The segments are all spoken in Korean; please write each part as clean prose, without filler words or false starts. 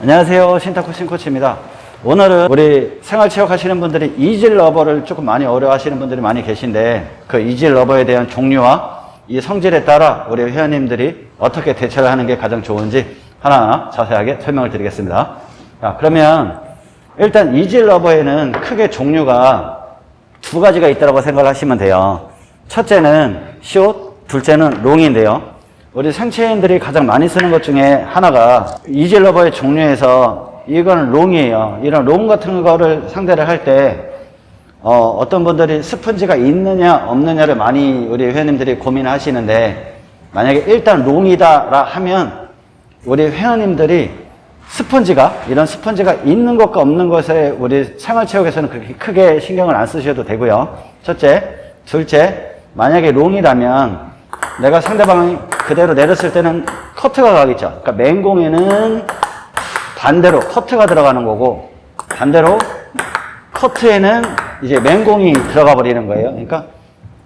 안녕하세요. 신탁코칭 코치입니다. 오늘은 우리 생활체육 하시는 분들이 이질 러버를 조금 많이 어려워 하시는 분들이 많이 계신데, 그 이질 러버에 대한 종류와 이 성질에 따라 우리 회원님들이 어떻게 대처를 하는 게 가장 좋은지 하나하나 자세하게 설명을 드리겠습니다. 자, 그러면 일단 이질 러버에는 크게 종류가 두 가지가 있다고 생각을 하시면 돼요. 첫째는 숏, 둘째는 롱인데요. 우리 생체인들이 가장 많이 쓰는 것 중에 하나가 이질 러버의 종류에서 이건 롱이에요. 이런 롱 같은 거를 상대를 할 때 어떤 분들이 스펀지가 있느냐 없느냐를 많이 우리 회원님들이 고민하시는데, 만약에 일단 롱이다 하면 우리 회원님들이 이런 스펀지가 있는 것과 없는 것에 우리 생활체육에서는 그렇게 크게 신경을 안 쓰셔도 되고요. 첫째. 둘째, 만약에 롱이라면 내가 상대방이 그대로 내렸을 때는 커트가 가겠죠. 그러니까 맹공에는 반대로 커트가 들어가는 거고, 반대로 커트에는 이제 맹공이 들어가 버리는 거예요. 그러니까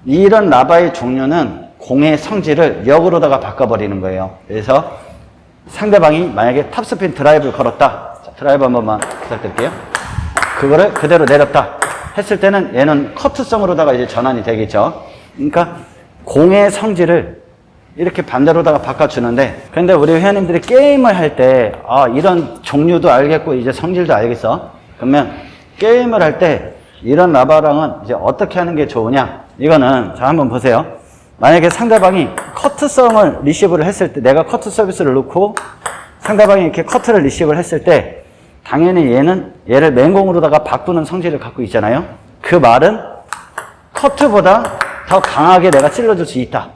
이런 라바의 종류는 공의 성질을 역으로다가 바꿔버리는 거예요. 그래서 상대방이 만약에 탑스핀 드라이브를 걸었다. 자, 드라이브 한 번만 부탁드릴게요. 그거를 그대로 내렸다 했을 때는 얘는 커트성으로다가 이제 전환이 되겠죠. 그러니까 공의 성질을 이렇게 반대로다가 바꿔주는데, 근데 우리 회원님들이 게임을 할 때, 이런 종류도 알겠고, 이제 성질도 알겠어. 그러면 게임을 할 때 이런 라바랑은 이제 어떻게 하는 게 좋으냐? 이거는, 자, 한번 보세요. 만약에 상대방이 커트성을 리시브를 했을 때, 내가 커트 서비스를 넣고 상대방이 이렇게 커트를 리시브를 했을 때, 당연히 얘를 맹공으로다가 바꾸는 성질을 갖고 있잖아요. 그 말은 커트보다 더 강하게 내가 찔러줄 수 있다.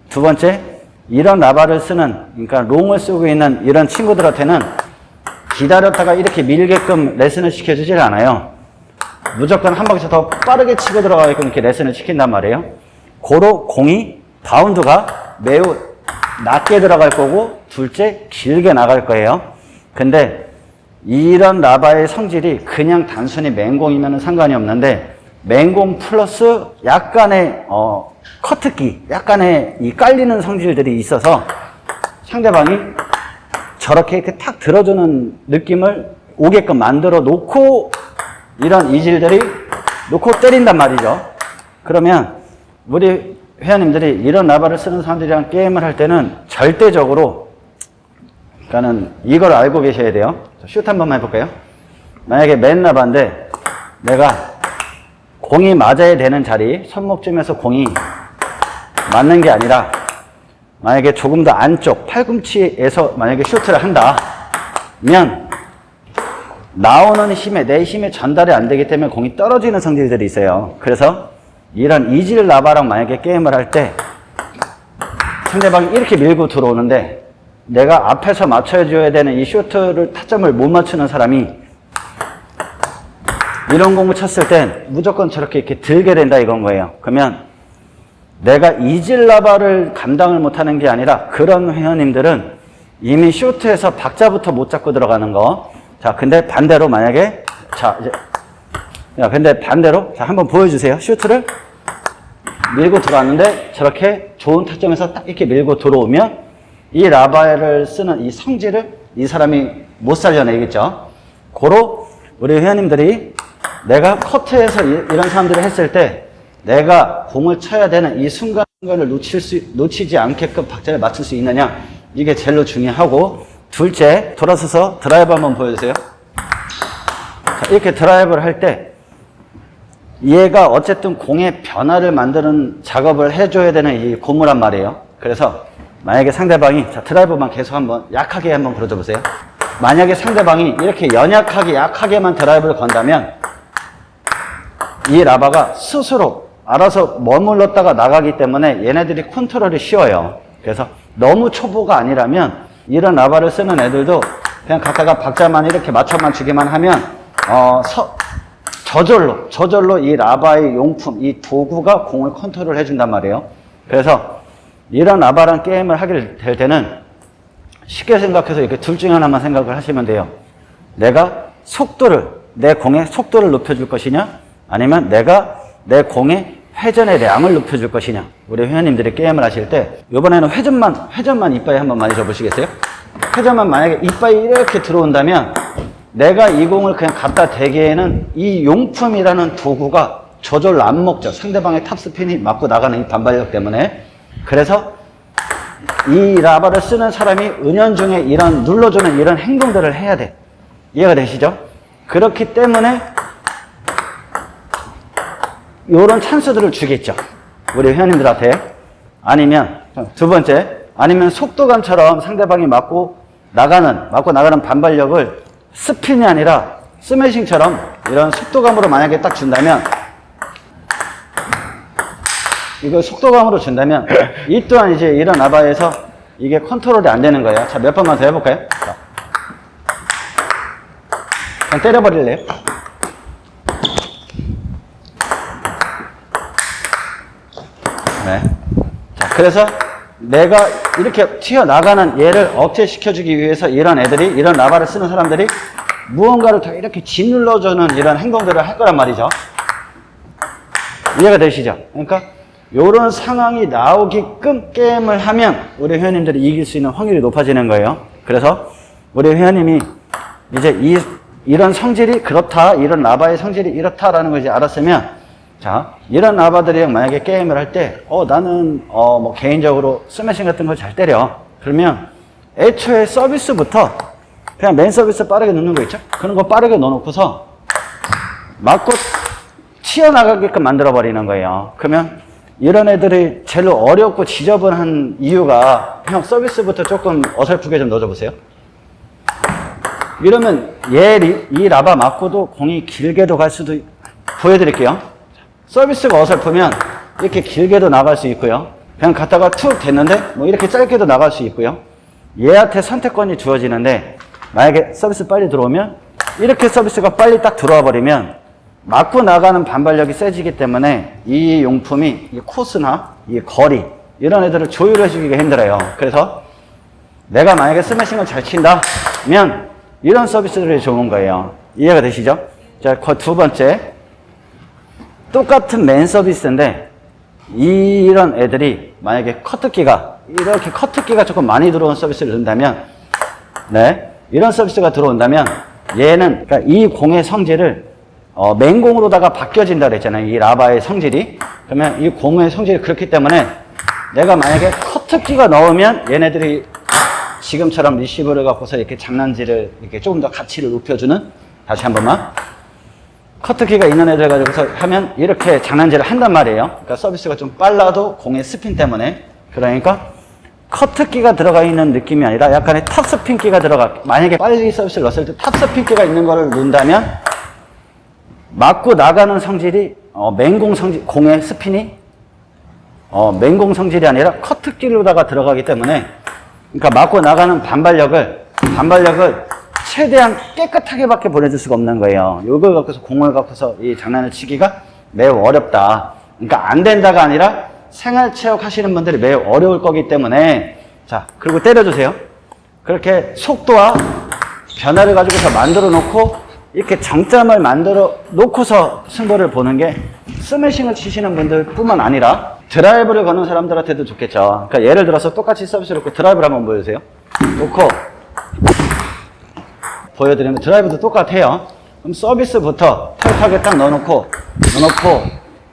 두 번째, 이런 라바를 쓰는, 그러니까 롱을 쓰고 있는 이런 친구들한테는 기다렸다가 이렇게 밀게끔 레슨을 시켜주질 않아요. 무조건 한 바퀴 더 빠르게 치고 들어가게끔 이렇게 레슨을 시킨단 말이에요. 고로 공이 바운드가 매우 낮게 들어갈 거고, 둘째, 길게 나갈 거예요. 근데 이런 라바의 성질이 그냥 단순히 맹공이면 상관이 없는데, 맹공 플러스 약간의 커트기, 약간의 이 깔리는 성질들이 있어서 상대방이 저렇게 이렇게 탁 들어주는 느낌을 오게끔 만들어 놓고 이런 이질들이 놓고 때린단 말이죠. 그러면 우리 회원님들이 이런 라바를 쓰는 사람들이랑 게임을 할 때는 절대적으로, 그러니까는 이걸 알고 계셔야 돼요. 슛 한 번만 해볼까요? 만약에 맨 라바인데 내가 공이 맞아야 되는 자리, 손목쯤에서 공이 맞는 게 아니라 만약에 조금 더 안쪽 팔꿈치에서 만약에 슈트를 한다면 나오는 힘에, 내 힘에 전달이 안 되기 때문에 공이 떨어지는 성질들이 있어요. 그래서 이런 이질 라바랑 만약에 게임을 할 때 상대방이 이렇게 밀고 들어오는데 내가 앞에서 맞춰줘야 되는 이 슈트를 타점을 못 맞추는 사람이 이런 공을 쳤을 땐 무조건 저렇게 이렇게 들게 된다 이건 거예요. 그러면 내가 이질 라바를 감당을 못하는 게 아니라 그런 회원님들은 이미 슈트에서 박자부터 못 잡고 들어가는 거. 자, 근데 반대로 만약에, 자, 이제, 근데 반대로, 자, 한번 보여주세요. 슈트를 밀고 들어왔는데 저렇게 좋은 타점에서 딱 이렇게 밀고 들어오면 이 라바를 쓰는 이 성질을 이 사람이 못 살려내겠죠. 고로 우리 회원님들이 내가 커트에서 이런 사람들이 했을 때 내가 공을 쳐야 되는 이 순간을 놓치지 않게끔 박자를 맞출 수 있느냐, 이게 제일 중요하고, 둘째, 돌아서서 드라이브 한번 보여주세요. 자, 이렇게 드라이브를 할 때 얘가 어쨌든 공의 변화를 만드는 작업을 해줘야 되는 이 고무란 말이에요. 그래서 만약에 상대방이, 자, 드라이브만 계속 한번 약하게 한번 불어줘 보세요. 만약에 상대방이 이렇게 연약하게 약하게만 드라이브를 건다면 이 라바가 스스로 알아서 머물렀다가 나가기 때문에 얘네들이 컨트롤이 쉬워요. 그래서 너무 초보가 아니라면 이런 라바를 쓰는 애들도 그냥 갖다가 박자만 이렇게 맞춰만 주기만 하면 저절로 이 라바의 용품, 이 도구가 공을 컨트롤 해준단 말이에요. 그래서 이런 라바랑 게임을 하게 될 때는 쉽게 생각해서 이렇게 둘 중에 하나만 생각을 하시면 돼요. 내가 내 공의 속도를 높여줄 것이냐, 아니면 내가 내 공의 회전의 량을 높여줄 것이냐. 우리 회원님들이 게임을 하실 때 이번에는 회전만 이빨에 한번 많이 줘보시겠어요? 회전만 만약에 이빨이 이렇게 들어온다면 내가 이 공을 그냥 갖다 대기에는 이 용품이라는 도구가 저절로 안 먹죠. 상대방의 탑스핀이 맞고 나가는 이 반발력 때문에. 그래서 이 라바를 쓰는 사람이 은연중에 이런 눌러주는 이런 행동들을 해야 돼. 이해가 되시죠? 그렇기 때문에 이런 찬스들을 주겠죠. 우리 회원님들한테. 아니면 두 번째, 아니면 속도감처럼 상대방이 맞고 나가는 반발력을 스핀이 아니라 스매싱처럼 이런 속도감으로 만약에 딱 준다면, 이걸 속도감으로 준다면 이 또한 이제 이런 라바에서 이게 컨트롤이 안 되는 거예요. 자, 몇 번만 더 해볼까요? 자. 그냥 때려버릴래요? 네. 자, 그래서 내가 이렇게 튀어나가는 얘를 억제시켜주기 위해서 이런 애들이, 이런 라바를 쓰는 사람들이 무언가를 더 이렇게 짓눌러주는 이런 행동들을 할 거란 말이죠. 이해가 되시죠? 그러니까 이런 상황이 나오게끔 게임을 하면 우리 회원님들이 이길 수 있는 확률이 높아지는 거예요. 그래서 우리 회원님이 이제 이런 성질이 그렇다, 이런 라바의 성질이 이렇다라는 걸 이제 알았으면, 자, 이런 라바들이 만약에 게임을 할 때, 나는, 뭐, 개인적으로 스매싱 같은 걸 잘 때려. 그러면, 애초에 서비스부터, 그냥 맨 서비스 빠르게 넣는 거 있죠? 그런 거 빠르게 넣어놓고서, 맞고 튀어나가게끔 만들어버리는 거예요. 그러면, 이런 애들이 제일 어렵고 지저분한 이유가, 형, 서비스부터 조금 어설프게 좀 넣어줘 보세요. 이러면, 이 라바 맞고도 공이 길게도 갈 수도, 보여드릴게요. 서비스가 어설프면 이렇게 길게도 나갈 수 있고요. 그냥 갔다가 툭 됐는데 뭐 이렇게 짧게도 나갈 수 있고요. 얘한테 선택권이 주어지는데 만약에 서비스 빨리 들어오면 이렇게 서비스가 빨리 딱 들어와 버리면 맞고 나가는 반발력이 세지기 때문에 이 용품이 이 코스나 이 거리 이런 애들을 조율해 주기가 힘들어요. 그래서 내가 만약에 스매싱을 잘 친다면 이런 서비스들이 좋은 거예요. 이해가 되시죠? 자, 두 번째. 똑같은 맨 서비스인데 이런 애들이 만약에 커트기가 이렇게 커트기가 조금 많이 들어온 서비스를 넣는다면, 네, 이런 서비스가 들어온다면 얘는, 그러니까 이 공의 성질을 맨공으로다가 바뀌어진다 그랬잖아요. 이 라바의 성질이. 그러면 이 공의 성질이 그렇기 때문에 내가 만약에 커트기가 넣으면 얘네들이 지금처럼 리시브를 갖고서 이렇게 장난질을 이렇게 조금 더 가치를 높여주는, 다시 한 번만, 커트키가 있는 애들 가지고서 하면 이렇게 장난질을 한단 말이에요. 그러니까 서비스가 좀 빨라도 공의 스핀 때문에. 그러니까 커트키가 들어가 있는 느낌이 아니라 약간의 탑스핀기가 만약에 빨리 서비스를 넣었을 때 탑스핀기가 있는 거를 넣는다면 맞고 나가는 성질이 맨공 성질, 공의 스핀이 맨공 성질이 아니라 커트키로다가 들어가기 때문에, 그러니까 맞고 나가는 반발력을 최대한 깨끗하게밖에 보내줄 수가 없는 거예요. 이걸 갖고서, 공을 갖고서 이 장난을 치기가 매우 어렵다. 그러니까 안 된다가 아니라 생활체육 하시는 분들이 매우 어려울 거기 때문에, 자, 그리고 때려주세요. 그렇게 속도와 변화를 가지고서 만들어 놓고 이렇게 정점을 만들어 놓고서 승부를 보는 게 스매싱을 치시는 분들 뿐만 아니라 드라이브를 거는 사람들한테도 좋겠죠. 그러니까 예를 들어서 똑같이 서비스를 놓고 드라이브를 한번 보여주세요. 놓고 보여드리면 드라이브도 똑같아요. 그럼 서비스부터 타이트하게 딱 넣어놓고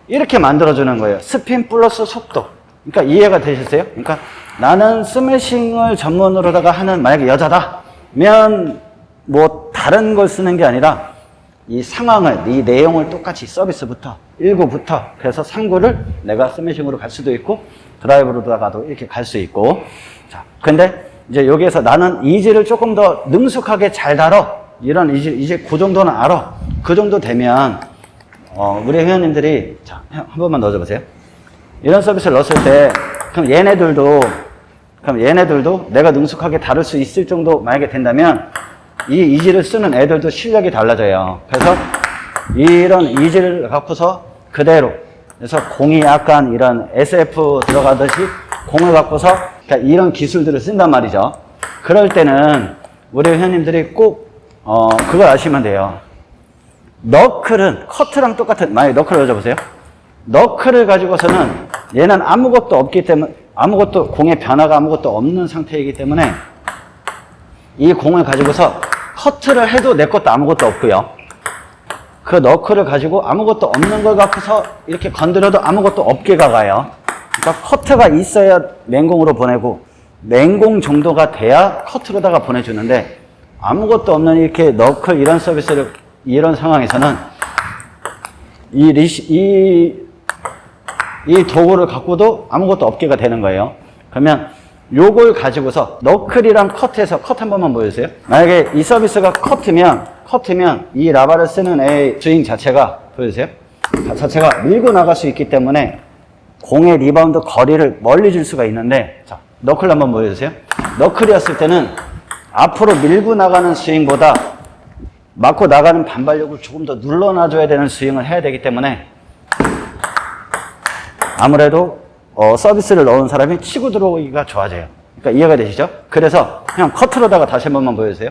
이렇게 만들어주는 거예요. 스핀 플러스 속도. 그러니까 이해가 되셨어요? 그러니까 나는 스매싱을 전문으로다가 하는, 만약에 여자다면 뭐 다른 걸 쓰는 게 아니라 이 상황을, 이 내용을 똑같이 서비스부터 1구부터 그래서 3구를 내가 스매싱으로 갈 수도 있고 드라이브로다가도 이렇게 갈 수 있고. 자, 근데 이제 여기에서 나는 이지를 조금 더 능숙하게 잘 다뤄. 이런 이제 그 정도는 알아. 그 정도 되면, 우리 회원님들이, 자, 한 번만 넣어줘 보세요. 이런 서비스를 넣었을 때, 그럼 얘네들도 내가 능숙하게 다룰 수 있을 정도 만약에 된다면, 이 이지를 쓰는 애들도 실력이 달라져요. 그래서 이런 이지를 갖고서 그대로, 그래서 공이 약간 이런 SF 들어가듯이 공을 갖고서 그러니까 이런 기술들을 쓴단 말이죠. 그럴 때는 우리 회원님들이 꼭 그걸 아시면 돼요. 너클은 커트랑 똑같은, 만약에 너클을 여쭤보세요. 너클을 가지고서는 얘는 아무것도 없기 때문에, 공의 변화가 아무것도 없는 상태이기 때문에 이 공을 가지고서 커트를 해도 내 것도 아무것도 없고요. 그 너클을 가지고 아무것도 없는 걸 갖고서 이렇게 건드려도 아무것도 없게 가요. 그러니까 커트가 있어야 맹공으로 보내고 맹공 정도가 돼야 커트로다가 보내주는데 아무것도 없는 이렇게 너클 이런 서비스를 이런 상황에서는 이 도구를 갖고도 아무것도 없게가 되는 거예요. 그러면 요걸 가지고서 너클이랑 커트해서 커트 한 번만 보여주세요. 만약에 이 서비스가 커트면 이 라바를 쓰는 애 스윙 자체가 보여주세요. 자체가 밀고 나갈 수 있기 때문에 공의 리바운드 거리를 멀리 줄 수가 있는데, 자, 너클 한번 보여주세요. 너클이었을 때는 앞으로 밀고 나가는 스윙보다 맞고 나가는 반발력을 조금 더 눌러놔줘야 되는 스윙을 해야 되기 때문에 아무래도 서비스를 넣은 사람이 치고 들어오기가 좋아져요. 그러니까 이해가 되시죠? 그래서 그냥 커트로다가 다시 한 번만 보여주세요.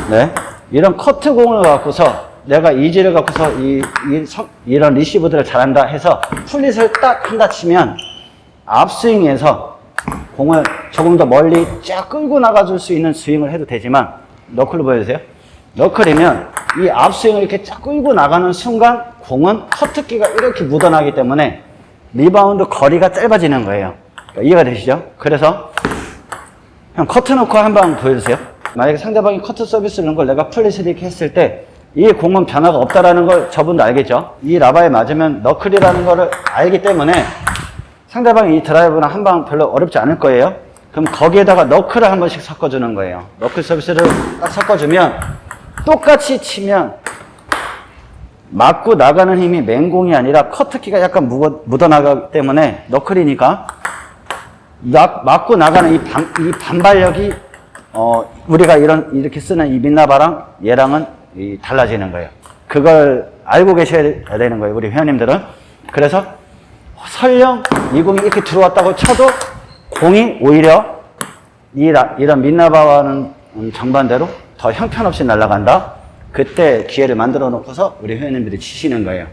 네, 이런 커트공을 갖고서 내가 이지를 갖고서 이런 리시브들을 잘한다 해서 플릿을 딱 한다 치면 앞스윙에서 공을 조금 더 멀리 쫙 끌고 나가줄 수 있는 스윙을 해도 되지만, 너클로 보여주세요. 너클이면 이 앞스윙을 이렇게 쫙 끌고 나가는 순간 공은 커트기가 이렇게 묻어나기 때문에 리바운드 거리가 짧아지는 거예요. 그러니까 이해가 되시죠? 그래서 그냥 커트 놓고 한번 보여주세요. 만약에 상대방이 커트 서비스를 넣은 걸 내가 플릿을 이렇게 했을 때 이 공은 변화가 없다라는 걸 저분도 알겠죠? 이 라바에 맞으면 너클이라는 거를 알기 때문에 상대방이 이 드라이브는 한 방 별로 어렵지 않을 거예요. 그럼 거기에다가 너클을 한 번씩 섞어주는 거예요. 너클 서비스를 딱 섞어주면 똑같이 치면 맞고 나가는 힘이 맹공이 아니라 커트기가 약간 묻어나가기 때문에 너클이니까 맞고 나가는 이 반발력이 우리가 이렇게 쓰는 이 민나바랑 얘랑은 달라지는 거예요. 그걸 알고 계셔야 되는 거예요, 우리 회원님들은. 그래서 설령 이 공이 이렇게 들어왔다고 쳐도 공이 오히려 이런 민나바와는 정반대로 더 형편없이 날아간다. 그때 기회를 만들어 놓고서 우리 회원님들이 치시는 거예요.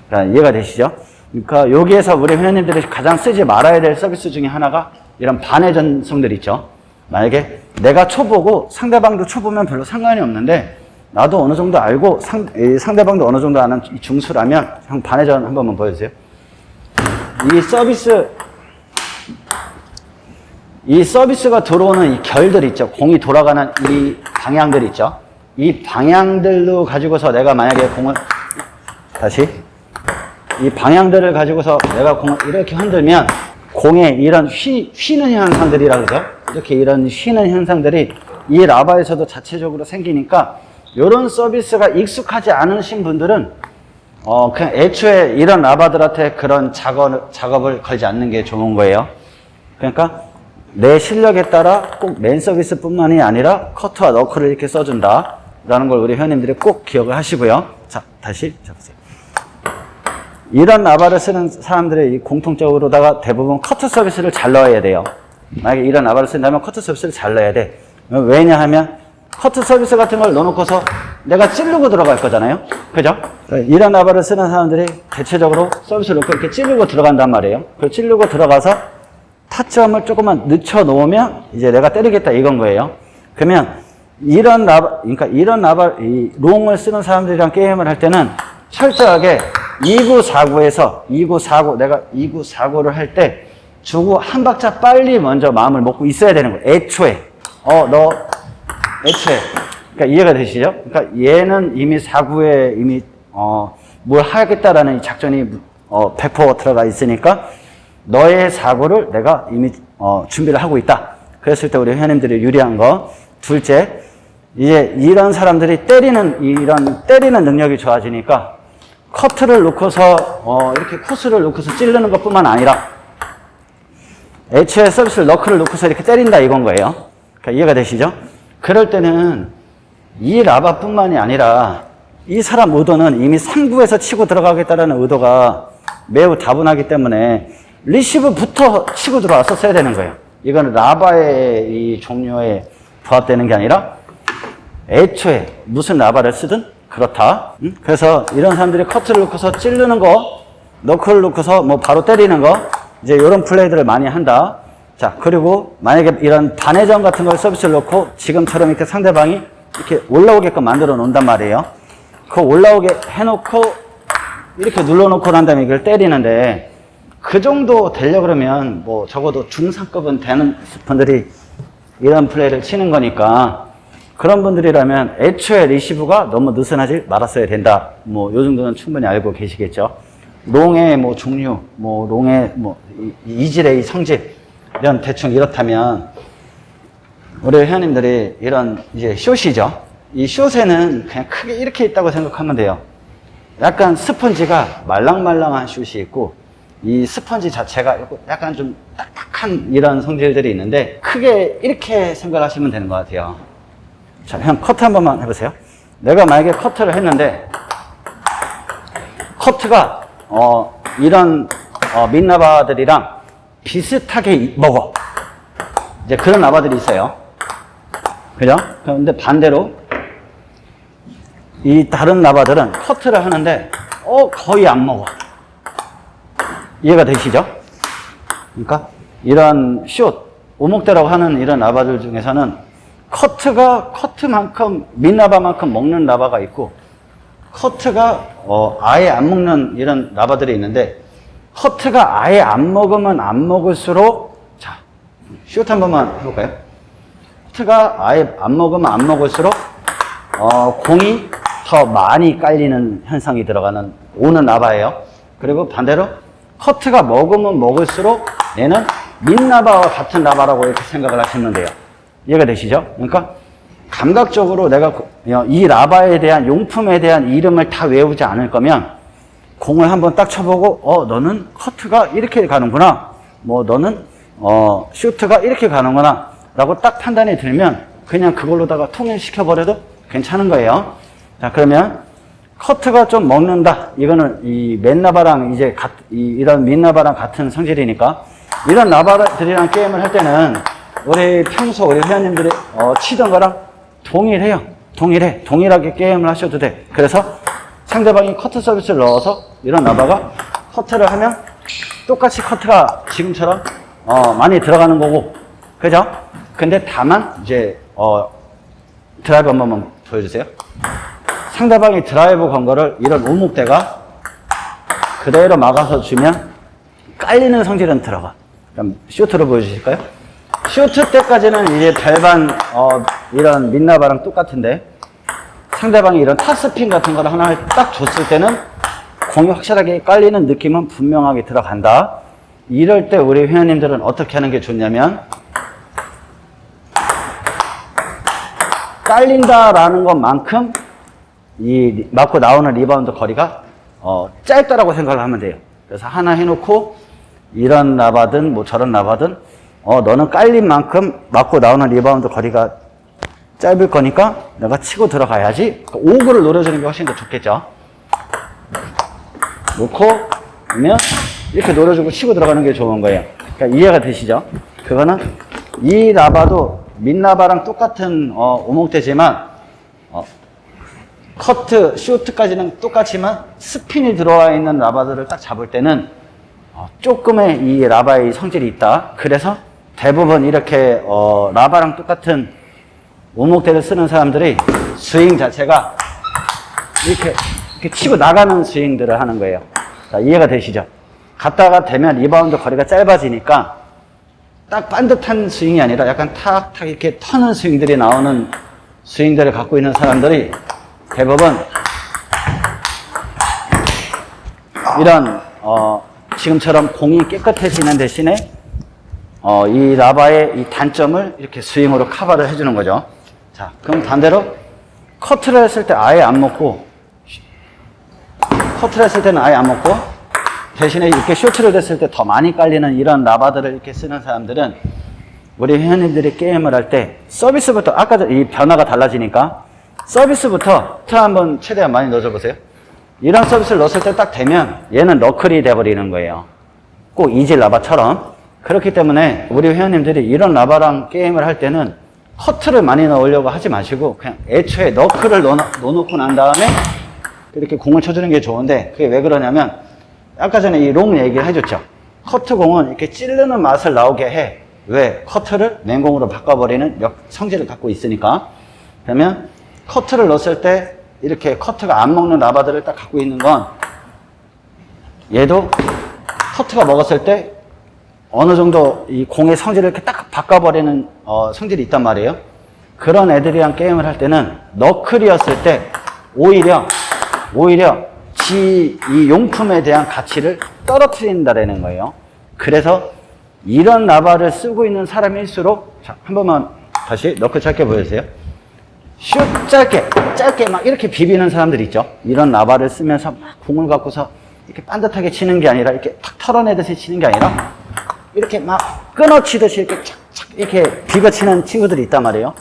그러니까 이해가 되시죠? 그러니까 여기에서 우리 회원님들이 가장 쓰지 말아야 될 서비스 중에 하나가 이런 반회 전성들 있죠. 만약에 내가 초보고 상대방도 초보면 별로 상관이 없는데 나도 어느 정도 알고 상대방도 어느 정도 아는 중수라면 형 반회전 한 번만 보여주세요. 이 서비스가 들어오는 이 결들 있죠. 공이 돌아가는 이 방향들 있죠. 이 방향들로 가지고서 내가 만약에 공을 이 방향들을 가지고서 내가 공을 이렇게 흔들면 공에 이런 휘는 현상들이라 그러죠. 이렇게 이런 휘는 현상들이 이 라바에서도 자체적으로 생기니까 이런 서비스가 익숙하지 않으신 분들은 그냥 애초에 이런 라바들한테 그런 작업을 걸지 않는 게 좋은 거예요. 그러니까 내 실력에 따라 꼭 맨 서비스뿐만이 아니라 커트와 너클을 이렇게 써준다 라는 걸 우리 회원님들이 꼭 기억을 하시고요. 자, 다시 잡으세요. 이런 라바를 쓰는 사람들의 공통적으로다가 대부분 커트 서비스를 잘 넣어야 돼요. 만약에 이런 라바를 쓴다면 커트 서비스를 잘 넣어야 돼. 왜냐하면 커트 서비스 같은 걸 넣어놓고서 내가 찌르고 들어갈 거잖아요. 그죠? 이런 라바를 쓰는 사람들이 대체적으로 서비스를 넣고 이렇게 찌르고 들어간단 말이에요. 그 찌르고 들어가서 타점을 조금만 늦춰 놓으면 이제 내가 때리겠다 이건 거예요. 그러면 이런 라바, 이 롱을 쓰는 사람들이랑 게임을 할 때는 철저하게 2구 4구에서 2구 4구, 내가 2구 4구를 할 때 주고 한 박자 빨리 먼저 마음을 먹고 있어야 되는 거예요. 애초에. 애초에. 그러니까 이해가 되시죠? 그러니까 얘는 이미 4구에 이미, 뭘 하겠다라는 작전이, 100% 들어가 있으니까 너의 4구를 내가 이미, 준비를 하고 있다. 그랬을 때 우리 회원님들이 유리한 거. 둘째, 이제 이런 사람들이 때리는 능력이 좋아지니까 커트를 놓고서, 이렇게 코스를 놓고서 찌르는 것 뿐만 아니라 애초에 서비스를 너클을 놓고서 이렇게 때린다 이건 거예요. 그러니까 이해가 되시죠? 그럴 때는 이 라바뿐만이 아니라 이 사람 의도는 이미 3구에서 치고 들어가겠다는 의도가 매우 다분하기 때문에 리시브부터 치고 들어왔었어야 되는 거예요. 이건 라바의 이 종류에 부합되는 게 아니라 애초에 무슨 라바를 쓰든 그렇다. 그래서 이런 사람들이 커트를 놓고서 찌르는 거, 너클을 놓고서 뭐 바로 때리는 거, 이제 이런 플레이들을 많이 한다. 자, 그리고 만약에 이런 단회전 같은 걸 서비스를 놓고 지금처럼 이렇게 상대방이 이렇게 올라오게끔 만들어 놓는단 말이에요. 그 올라오게 해놓고 이렇게 눌러놓고 난 다음에 이걸 때리는데 그 정도 되려 그러면 뭐 적어도 중상급은 되는 분들이 이런 플레이를 치는 거니까 그런 분들이라면 애초에 리시브가 너무 느슨하지 말았어야 된다. 뭐 요 정도는 충분히 알고 계시겠죠. 롱의 뭐 종류, 뭐 롱의 뭐 이질의 성질 이런 대충 이렇다면 우리 회원님들이 이런 이제 숏이죠. 이 숏에는 그냥 크게 이렇게 있다고 생각하면 돼요. 약간 스펀지가 말랑말랑한 숏이 있고 이 스펀지 자체가 약간 좀 딱딱한 이런 성질들이 있는데 크게 이렇게 생각하시면 되는 것 같아요. 자, 형 커트 한 번만 해보세요. 내가 만약에 커트를 했는데 커트가 이런 민나바들이랑 비슷하게 먹어. 이제 그런 나바들이 있어요. 그죠? 그런데 반대로 이 다른 나바들은 커트를 하는데 거의 안 먹어. 이해가 되시죠? 그러니까 이런 숏, 오목대라고 하는 이런 나바들 중에서는 커트가 커트만큼 민나바만큼 먹는 나바가 있고 커트가 아예 안 먹는 이런 나바들이 있는데 커트가 아예 안 먹으면 안 먹을수록 자, 숏 한 번만 해볼까요? 커트가 아예 안 먹으면 안 먹을수록 공이 더 많이 깔리는 현상이 들어가는 오는 나바예요. 그리고 반대로 커트가 먹으면 먹을수록 얘는 민나바와 같은 나바라고 이렇게 생각을 하시면 돼요. 이해가 되시죠? 그러니까 감각적으로 내가 이 라바에 대한 용품에 대한 이름을 다 외우지 않을 거면 공을 한번 딱 쳐보고 너는 커트가 이렇게 가는구나, 뭐 너는 슈트가 이렇게 가는구나 라고 딱 판단이 들면 그냥 그걸로다가 통일시켜 버려도 괜찮은 거예요. 자, 그러면 커트가 좀 먹는다, 이거는 이 맨나바랑 이제 이런 민나바랑 같은 성질이니까 이런 나바들이랑 게임을 할 때는 우리 평소 우리 회원님들이 치던 거랑 동일해요. 동일하게 게임을 하셔도 돼. 그래서 상대방이 커트 서비스를 넣어서 이런 나바가 커트를 하면 똑같이 커트가 지금처럼 많이 들어가는 거고, 그죠? 근데 다만 이제 드라이브 한 번만 보여주세요. 상대방이 드라이브 건 거를 이런 오목대가 그대로 막아서 주면 깔리는 성질은 들어가. 그럼 쇼트로 보여주실까요? 쇼트 때까지는 이제 별반 이런 민나바랑 똑같은데 상대방이 이런 탑스핀 같은 걸 하나 딱 줬을 때는 공이 확실하게 깔리는 느낌은 분명하게 들어간다. 이럴 때 우리 회원님들은 어떻게 하는 게 좋냐면 깔린다라는 것만큼 이 맞고 나오는 리바운드 거리가 짧다라고 생각을 하면 돼요. 그래서 하나 해놓고 이런 나바든 뭐 저런 나바든 너는 깔린 만큼 맞고 나오는 리바운드 거리가 짧을 거니까 내가 치고 들어가야지. 오그를 노려주는 게 훨씬 더 좋겠죠. 놓고 그러면 이렇게 노려주고 치고 들어가는 게 좋은 거예요. 그러니까 이해가 되시죠? 그거는 이 나바도 민나바랑 똑같은 오목대지만 커트, 슈트까지는 똑같지만 스핀이 들어와 있는 라바들을 딱 잡을 때는 조금의 이 라바의 성질이 있다. 그래서 대부분 이렇게 라바랑 똑같은 오목대를 쓰는 사람들이 스윙 자체가 이렇게 치고 나가는 스윙들을 하는 거예요. 자, 이해가 되시죠? 갔다가 되면 리바운드 거리가 짧아지니까 딱 반듯한 스윙이 아니라 약간 탁탁 이렇게 터는 스윙들이 나오는 스윙들을 갖고 있는 사람들이 대부분 이런 지금처럼 공이 깨끗해지는 대신에 이 라바의 이 단점을 이렇게 스윙으로 커버를 해주는 거죠. 자, 그럼 반대로 커트를 했을 때 아예 안 먹고 커트를 했을 때는 아예 안 먹고 대신에 이렇게 쇼트를 됐을 때 더 많이 깔리는 이런 라바들을 이렇게 쓰는 사람들은 우리 회원님들이 게임을 할 때 서비스부터 아까 이 변화가 달라지니까 서비스부터 한번 최대한 많이 넣어줘 보세요. 이런 서비스를 넣었을 때 딱 되면 얘는 너클이 돼버리는 거예요. 꼭 이질 라바처럼. 그렇기 때문에 우리 회원님들이 이런 라바랑 게임을 할 때는 커트를 많이 넣으려고 하지 마시고 그냥 애초에 너클을 넣어놓고 난 다음에 이렇게 공을 쳐주는 게 좋은데 그게 왜 그러냐면 아까 전에 이 롱 얘기를 해줬죠. 커트 공은 이렇게 찌르는 맛을 나오게 해. 왜? 커트를 맹공으로 바꿔버리는 성질을 갖고 있으니까. 그러면 커트를 넣었을 때 이렇게 커트가 안 먹는 라바들을 딱 갖고 있는 건 얘도 커트가 먹었을 때 어느 정도 이 공의 성질을 이렇게 딱 바꿔버리는 성질이 있단 말이에요. 그런 애들이랑 게임을 할 때는 너클이었을 때 오히려 이 용품에 대한 가치를 떨어뜨린다라는 거예요. 그래서 이런 라바를 쓰고 있는 사람일수록, 자, 한 번만 다시 너클 짧게 보여주세요. 슛 짧게 막 이렇게 비비는 사람들 있죠. 이런 라바를 쓰면서 막 공을 갖고서 이렇게 반듯하게 치는 게 아니라 이렇게 탁 털어내듯이 치는 게 아니라 이렇게 막 끊어치듯이 이렇게 착착 이렇게 비벼치는 친구들이 있단 말이에요.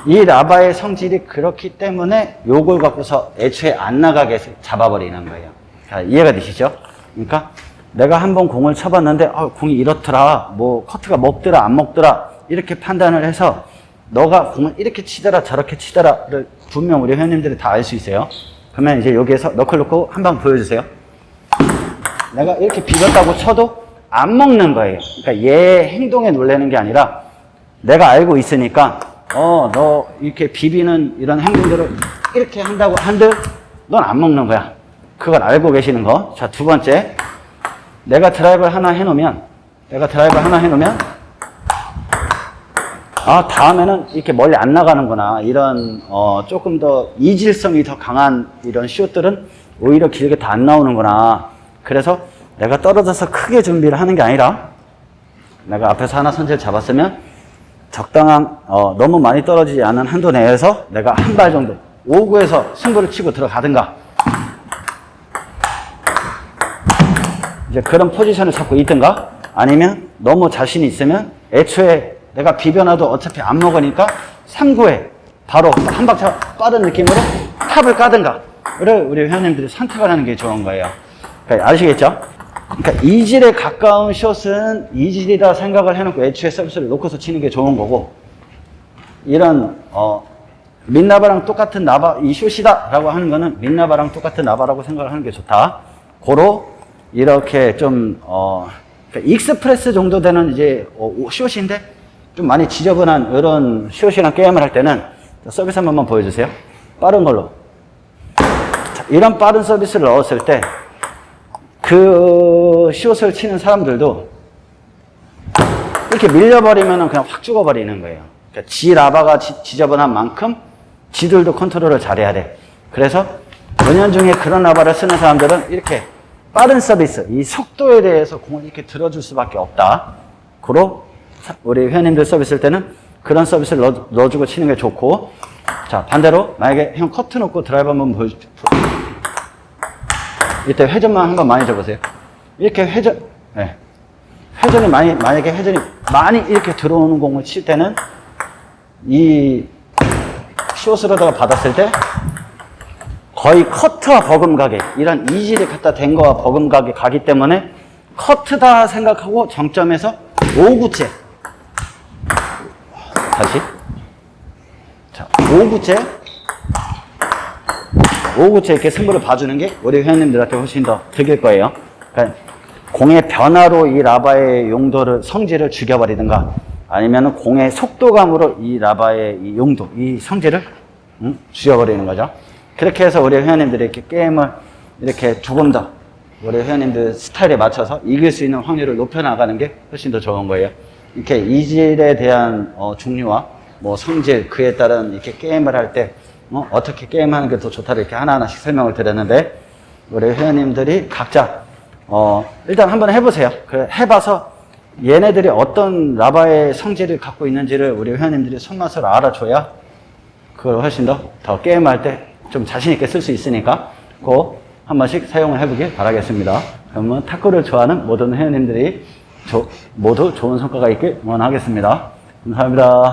이 라바의 성질이 그렇기 때문에 요걸 갖고서 애초에 안 나가게 잡아버리는 거예요. 자, 이해가 되시죠? 그러니까 내가 한번 공을 쳐봤는데 공이 이렇더라, 뭐 커트가 먹더라 안 먹더라 이렇게 판단을 해서 너가 공을 이렇게 치더라 저렇게 치더라를 분명 우리 회원님들이 다 알 수 있어요. 그러면 이제 여기에서 너클 놓고 한 방 보여주세요. 내가 이렇게 비볐다고 쳐도 안 먹는 거예요. 그러니까 얘 행동에 놀라는 게 아니라 내가 알고 있으니까 너 이렇게 비비는 이런 행동들을 이렇게 한다고 한들 넌 안 먹는 거야. 그걸 알고 계시는 거. 자, 두 번째. 내가 드라이브를 하나 해놓으면 다음에는 이렇게 멀리 안 나가는구나. 이런 조금 더 이질성이 더 강한 이런 슛들은 오히려 길게 다 안 나오는구나. 그래서 내가 떨어져서 크게 준비를 하는 게 아니라 내가 앞에서 하나 선제를 잡았으면 적당한 너무 많이 떨어지지 않은 한도 내에서 내가 한 발 정도 5구에서 승부를 치고 들어가든가 이제 그런 포지션을 잡고 있든가 아니면 너무 자신이 있으면 애초에 내가 비벼놔도 어차피 안 먹으니까 3구에 바로 한 박자 빠른 느낌으로 탑을 까든가 우리 회원님들이 선택을 하는 게 좋은 거예요. 그러니까 아시겠죠? 그러니까 이질에 가까운 숏은 이질이다 생각을 해놓고 애초에 서비스를 놓고서 치는 게 좋은 거고 이런 민나바랑 똑같은 나바 이 숏이다 라고 하는 거는 민나바랑 똑같은 나바라고 생각을 하는 게 좋다. 고로 이렇게 좀 그러니까 익스프레스 정도 되는 이제 숏인데 좀 많이 지저분한 이런 숏이랑 게임을 할 때는 서비스 한 번만 보여주세요. 빠른 걸로. 자, 이런 빠른 서비스를 넣었을 때 그 숏을 치는 사람들도 이렇게 밀려버리면 그냥 확 죽어버리는 거예요. 그러니까 지 라바가 지저분한 만큼 지들도 컨트롤을 잘해야 돼. 그래서 은연중에 그런 라바를 쓰는 사람들은 이렇게 빠른 서비스, 이 속도에 대해서 공을 이렇게 들어줄 수밖에 없다. 그로 우리 회원님들 서비스일 때는 그런 서비스를 넣어주고 치는 게 좋고, 자, 반대로 만약에 형 커트 놓고 드라이브 한번 보여주죠. 이때 회전만 한번 많이 줘보세요. 이렇게 회전이 만약에 회전이 많이 이렇게 들어오는 공을 칠 때는 이 숏으로다가 받았을 때 거의 커트와 버금가게, 이런 이질이 갖다 댄 거와 버금가게 가기 때문에 커트다 생각하고 정점에서 5구째. 다시. 자, 5구째 이렇게 승부를 봐주는 게 우리 회원님들한테 훨씬 더 득일 거예요. 그러니까 공의 변화로 이 라바의 용도를, 성질을 죽여버리든가 아니면 공의 속도감으로 이 라바의 이 용도, 이 성질을 죽여버리는 거죠. 그렇게 해서 우리 회원님들이 이렇게 게임을 이렇게 조금 더 우리 회원님들 스타일에 맞춰서 이길 수 있는 확률을 높여나가는 게 훨씬 더 좋은 거예요. 이렇게 이질에 대한 종류와 뭐 성질, 그에 따른 이렇게 게임을 할 때 어떻게 게임하는 게 더 좋다를 이렇게 하나하나씩 설명을 드렸는데 우리 회원님들이 각자 일단 한번 해보세요. 해봐서 얘네들이 어떤 라바의 성질을 갖고 있는지를 우리 회원님들이 손맛으로 알아줘야 그걸 훨씬 더 게임할 때 좀 자신있게 쓸 수 있으니까 꼭 한 번씩 사용을 해보길 바라겠습니다. 그러면 탁구를 좋아하는 모든 회원님들이 모두 좋은 성과가 있길 응원하겠습니다. 감사합니다.